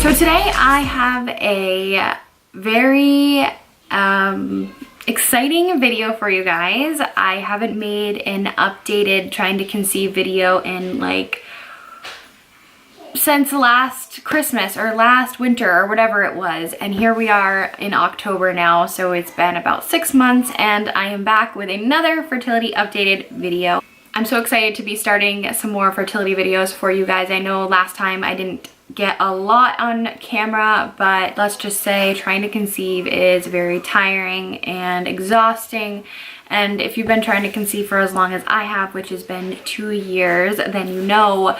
So today I have a very exciting video for you guys. I haven't made an updated trying to conceive video in like since last Christmas or last winter or whatever it was, and here we are in October now, so it's been about 6 months and I am back with another fertility updated video. I'm so excited to be starting some more fertility videos for you guys. I know last time I didn't get a lot on camera, but let's just say trying to conceive is very tiring and exhausting. And if you've been trying to conceive for as long as I have, which has been 2 years, then you know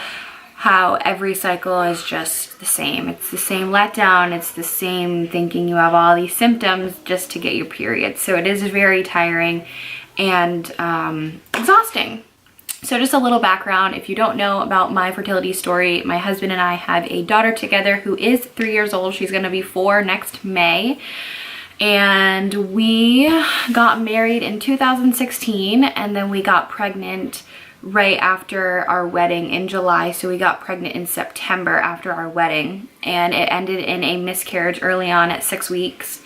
how every cycle is just the same. It's the same letdown, it's the same thinking you have all these symptoms just to get your period. So it is very tiring and exhausting. So just a little background, if you don't know about my fertility story, my husband and I have a daughter together who is 3 years old. She's gonna be 4 next May. And we got married in 2016, and then we got pregnant right after our wedding in July. So we got pregnant in September after our wedding, and it ended in a miscarriage early on at 6 weeks.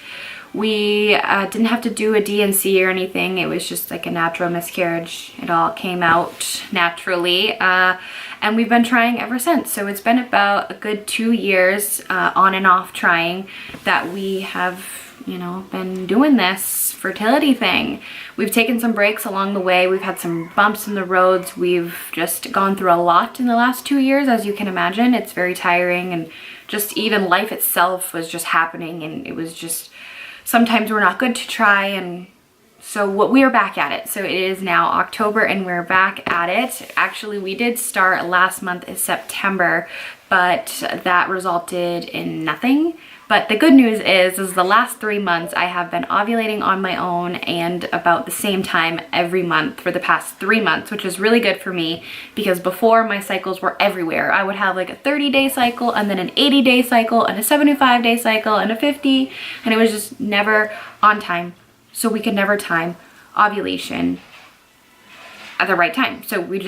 We didn't have to do a D&C or anything. It was just like a natural miscarriage. It all came out naturally, and we've been trying ever since. So it's been about a good 2 years on and off trying that we have, you know, been doing this fertility thing. We've taken some breaks along the way. We've had some bumps in the roads. We've just gone through a lot in the last 2 years, as you can imagine. It's very tiring, and just even life itself was just happening, and it was just, sometimes we're not good to try, and so we are back at it. So it is now October and we're back at it. Actually, we did start last month in September, but that resulted in nothing. But the good news is the last 3 months I have been ovulating on my own and about the same time every month for the past 3 months, which is really good for me because before my cycles were everywhere. I would have like a 30-day cycle and then an 80-day cycle and a 75-day cycle and a 50, and it was just never on time. So we could never time ovulation at the right time. So we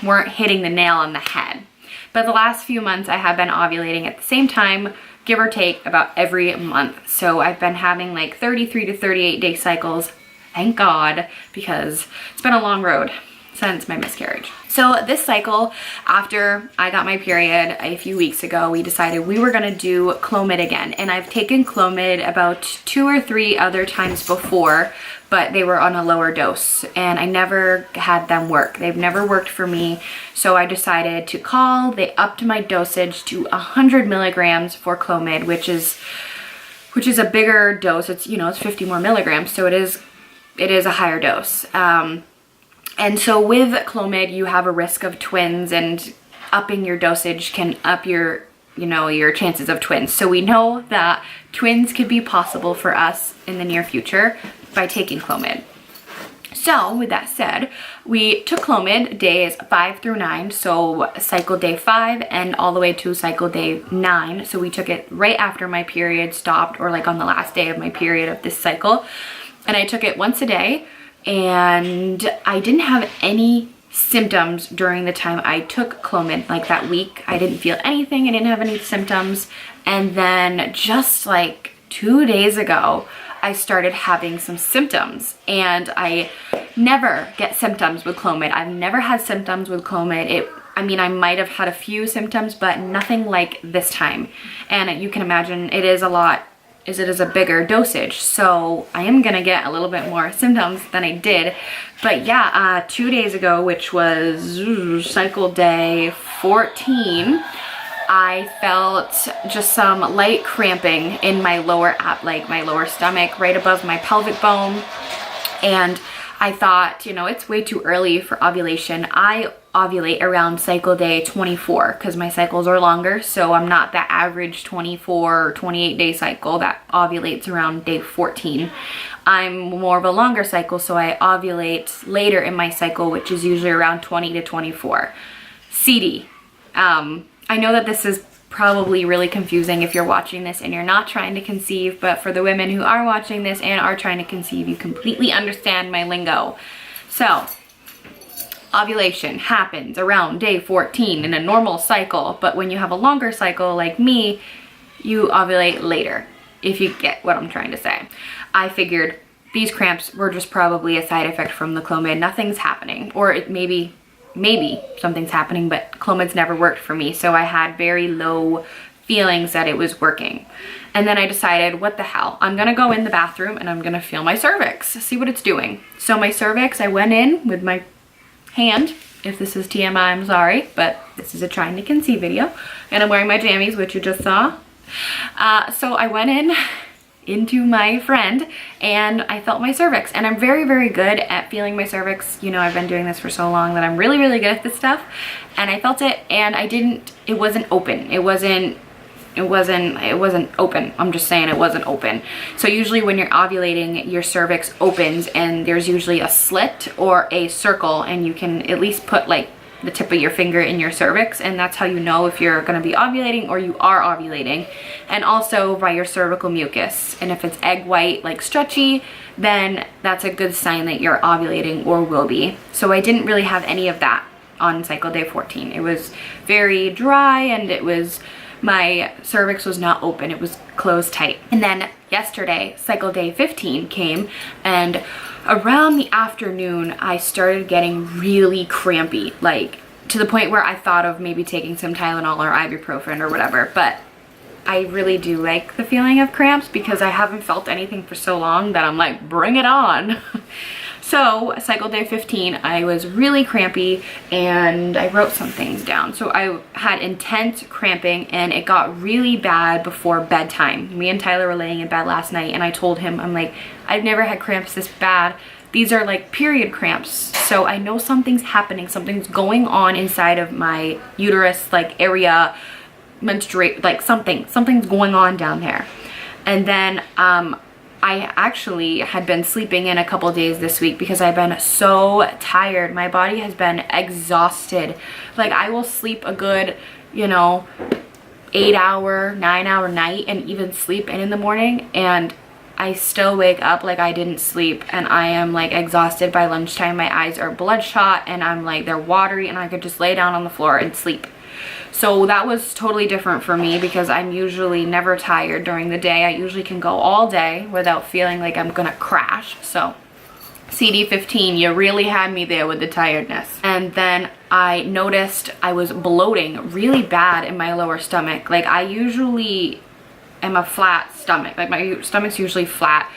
weren't hitting the nail on the head. But the last few months I have been ovulating at the same time, give or take about every month. So I've been having like 33 to 38 day cycles, thank God, because it's been a long road since my miscarriage. So this cycle, after I got my period a few weeks ago, we decided we were gonna do Clomid again. And I've taken Clomid about 2 or 3 other times before, but they were on a lower dose and I never had them work. They've never worked for me. So I decided to call. They upped my dosage to 100 milligrams for Clomid, which is a bigger dose. It's, you know, it's 50 more milligrams. So it is a higher dose. And so with Clomid, you have a risk of twins, and upping your dosage can up your, you know, your chances of twins. So we know that twins could be possible for us in the near future by taking Clomid. So with that said, we took Clomid days 5 through 9, so cycle day 5 and all the way to cycle day 9. So we took it right after my period stopped, or like on the last day of my period of this cycle. And I took it once a day, and I didn't have any symptoms during the time I took Clomid. Like that week, I didn't feel anything, I didn't have any symptoms. And then just like 2 days ago, I started having some symptoms, and I never get symptoms with Clomid. I've never had symptoms with Clomid. I mean, I might have had a few symptoms, but nothing like this time. And you can imagine it is a bigger dosage. So I am gonna get a little bit more symptoms than I did. But yeah, 2 days ago, which was cycle day 14, I felt just some light cramping in my lower like my lower stomach, right above my pelvic bone. And I thought, you know, it's way too early for ovulation. I ovulate around cycle day 24 because my cycles are longer. So I'm not the average 24 or 28 day cycle that ovulates around day 14. I'm more of a longer cycle, so I ovulate later in my cycle, which is usually around 20 to 24. CD. I know that this is probably really confusing if you're watching this and you're not trying to conceive, but for the women who are watching this and are trying to conceive, you completely understand my lingo. So ovulation happens around day 14 in a normal cycle, but when you have a longer cycle like me, you ovulate later, if you get what I'm trying to say. I figured these cramps were just probably a side effect from the Clomid. Nothing's happening, or it maybe something's happening, but Clomid's never worked for me, so I had very low feelings that it was working. And then I decided, what the hell, I'm gonna go in the bathroom and I'm gonna feel my cervix, see what it's doing. So my cervix, I went in with my hand. If this is TMI, I'm sorry, but this is a trying to conceive video, and I'm wearing my jammies, which you just saw. So I went into my friend and I felt my cervix, and I'm very, very good at feeling my cervix. You know, I've been doing this for so long that I'm really, really good at this stuff. And I felt it, and it wasn't open. It wasn't open. I'm just saying it wasn't open. So usually when you're ovulating, your cervix opens and there's usually a slit or a circle, and you can at least put like the tip of your finger in your cervix, and that's how you know if you're going to be ovulating or you are ovulating. And also by your cervical mucus, and if it's egg white, like stretchy, then that's a good sign that you're ovulating or will be. So I didn't really have any of that on cycle day 14. It was very dry, and my cervix was not open, it was closed tight. And then yesterday, cycle day 15 came, and around the afternoon, I started getting really crampy, like to the point where I thought of maybe taking some Tylenol or ibuprofen or whatever. But I really do like the feeling of cramps because I haven't felt anything for so long that I'm like, bring it on. So cycle day 15, I was really crampy, and I wrote some things down. So I had intense cramping, and it got really bad before bedtime. Me and Tyler were laying in bed last night, and I told him, I'm like, I've never had cramps this bad. These are like period cramps. So I know something's happening. Something's going on inside of my uterus, like area, menstruate, like something's going on down there. And then, I actually had been sleeping in a couple days this week because I've been so tired. My body has been exhausted. Like I will sleep a good, 8-hour, 9-hour night and even sleep in the morning, and I still wake up like I didn't sleep, and I am like exhausted by lunchtime. My eyes are bloodshot, and I'm like, they're watery, and I could just lay down on the floor and sleep. So that was totally different for me because I'm usually never tired during the day. I usually can go all day without feeling like I'm gonna crash. So CD15, you really had me there with the tiredness. And then I noticed I was bloating really bad in my lower stomach. Like I usually am a flat stomach, like my stomach's usually flat.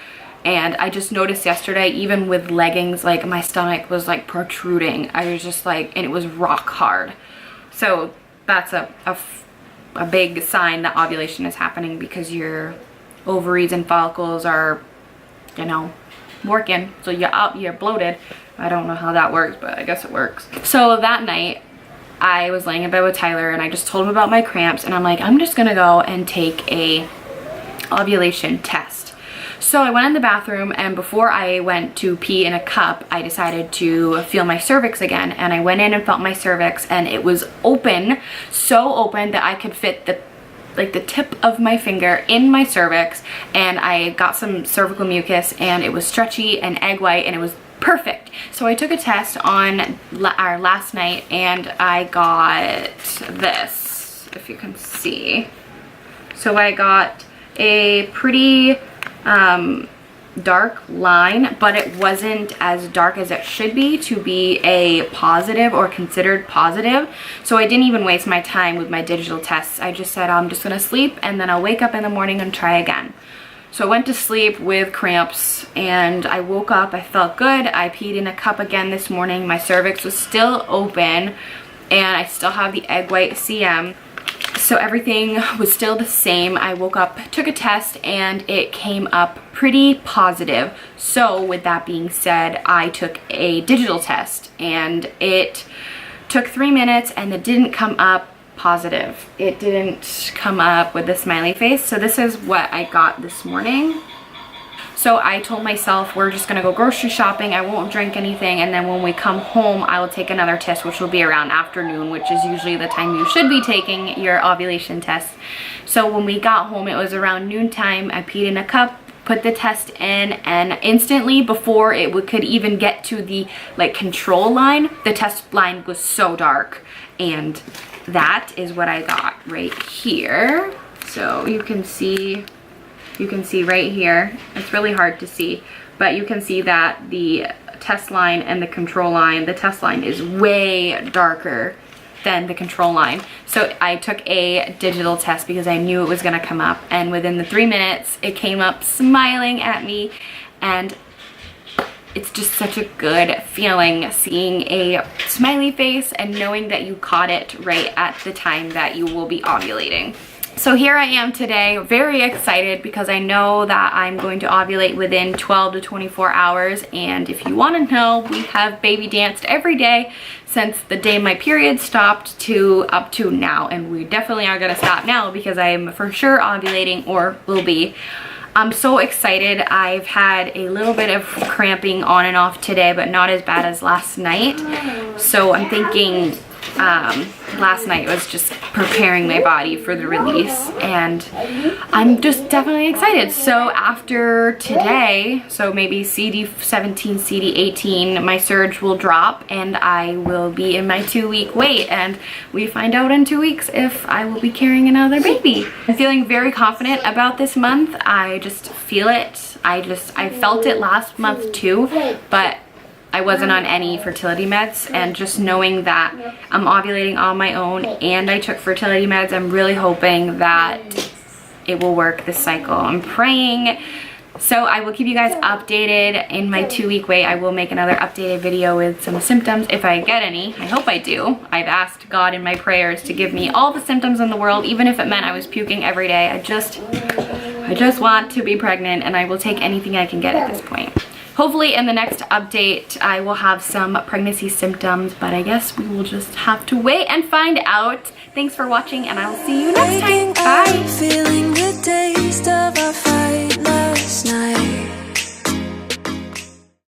And I just noticed yesterday, even with leggings, like my stomach was like protruding. I was just like, and it was rock hard. So that's a big sign that ovulation is happening because your ovaries and follicles are, working. So you're bloated. I don't know how that works, but I guess it works. So that night, I was laying in bed with Tyler, and I just told him about my cramps, and I'm like, I'm just gonna go and take a ovulation test. So I went in the bathroom, and before I went to pee in a cup, I decided to feel my cervix again. And I went in and felt my cervix, and it was open, so open that I could fit the tip of my finger in my cervix, and I got some cervical mucus, and it was stretchy and egg white, and it was perfect. So I took a test on our last night, and I got this, if you can see. So I got a pretty dark line, but it wasn't as dark as it should be to be a positive or considered positive. So I didn't even waste my time with my digital tests. I just said, I'm just gonna sleep, and then I'll wake up in the morning and try again. So I went to sleep with cramps, and I woke up, I felt good. I peed in a cup again this morning. My cervix was still open, and I still have the egg white CM. So everything was still the same. I woke up, took a test, and it came up pretty positive. So with that being said, I took a digital test, and it took 3 minutes, and it didn't come up positive. It didn't come up with the smiley face. So this is what I got this morning. So I told myself, we're just gonna go grocery shopping, I won't drink anything, and then when we come home, I will take another test, which will be around afternoon, which is usually the time you should be taking your ovulation test. So when we got home, it was around noontime. I peed in a cup, put the test in, and instantly before it could even get to the like control line, the test line was so dark. And that is what I got right here. So you can see right here, it's really hard to see, but you can see that the test line and the control line, the test line is way darker than the control line. So I took a digital test because I knew it was gonna come up, and within the 3 minutes it came up smiling at me, and it's just such a good feeling seeing a smiley face and knowing that you caught it right at the time that you will be ovulating. So here I am today, very excited because I know that I'm going to ovulate within 12 to 24 hours. And if you want to know, we have baby danced every day since the day my period stopped to up to now. And we definitely are going to stop now because I'm for sure ovulating or will be. I'm so excited. I've had a little bit of cramping on and off today, but not as bad as last night. So I'm thinking last night was just preparing my body for the release, and I'm just definitely excited. So after today, so maybe CD17, CD18, my surge will drop and I will be in my 2-week wait, and we find out in 2 weeks if I will be carrying another baby. I'm feeling very confident about this month. I just feel it. I felt it last month too, but I wasn't on any fertility meds, and just knowing that I'm ovulating on my own and I took fertility meds, I'm really hoping that it will work this cycle. I'm praying. So I will keep you guys updated in my 2-week wait. I will make another updated video with some symptoms if I get any. I hope I do. I've asked God in my prayers to give me all the symptoms in the world, even if it meant I was puking every day. I just want to be pregnant, and I will take anything I can get at this point. Hopefully in the next update I will have some pregnancy symptoms, but I guess we will just have to wait and find out. Thanks for watching, and I will see you next time.